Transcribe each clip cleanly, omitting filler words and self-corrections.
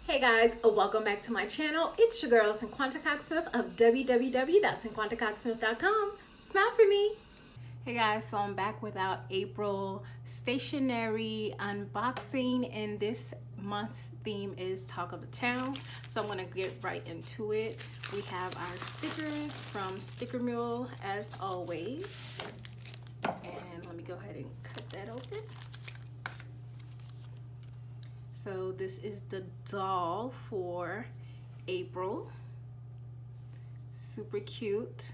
Hey guys, welcome back to my channel. It's your girl Cinquanta Cox-Smith of www.cinquantacoxsmith.com. Smile for me. Hey guys, so I'm back with our April stationery unboxing, and this month's theme is Talk of the Town. So I'm gonna get right into it. We have our stickers from Sticker Mule as always. And let me go ahead and cut that open. So this is the doll for April. Super cute.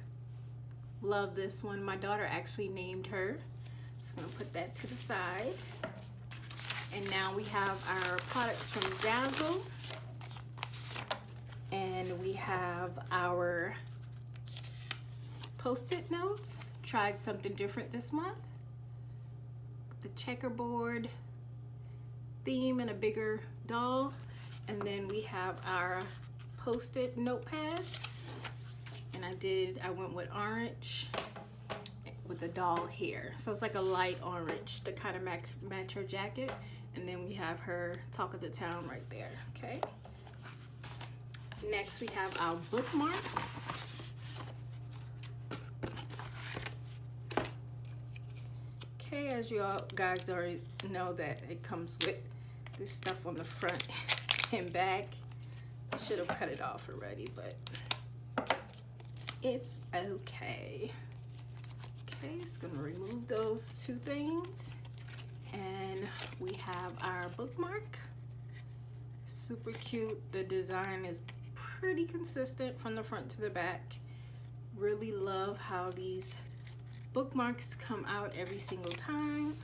Love this one. My daughter actually named her. So I'm gonna put that to the side. And now we have our products from Zazzle. And we have our Post-it notes. Tried something different this month. The checkerboard theme and a bigger doll. And then we have our Post-it notepads. And I went with orange with the doll here. So it's like a light orange to kind of match her jacket. And then we have her Talk of the Town right there, okay? Next we have our bookmarks. Okay, as you all guys already know that it comes with this stuff on the front and back. I should have cut it off already, but it's okay. Okay, it's gonna remove those two things. And we have our bookmark. Super cute. The design is pretty consistent from the front to the back. Really love how these bookmarks come out every single time.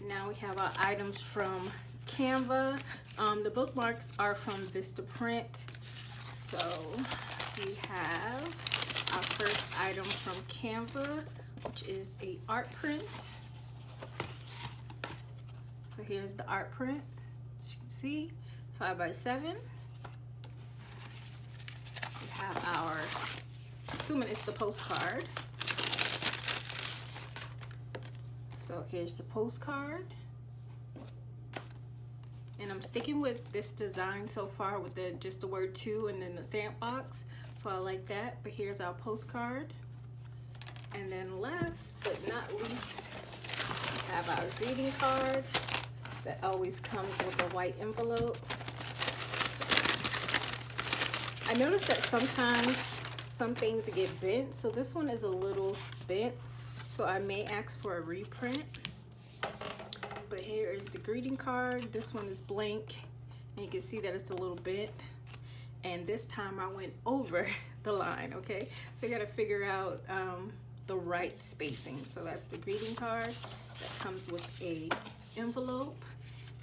Now we have our items from Canva. The bookmarks are from Vistaprint. So we have our first item from Canva, which is a art print. So here's the art print, as you can see, 5x7. We have our, assuming it's the postcard. So here's the postcard. And I'm sticking with this design so far with just the word to and then the stamp box. So I like that, but here's our postcard. And then last but not least, we have our greeting card that always comes with a white envelope. I noticed that sometimes some things get bent, so this one is a little bent, so I may ask for a reprint. But here is the greeting card. This one is blank, and you can see that it's a little bent. And this time I went over the line, okay? So you gotta figure out the right spacing. So that's the greeting card that comes with a envelope.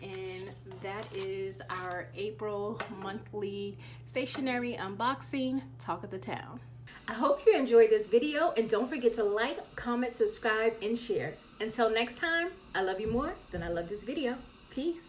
And that is our April monthly stationery unboxing, Talk of the Town. I hope you enjoyed this video, and don't forget to like, comment, subscribe, and share. Until next time, I love you more than I love this video. Peace.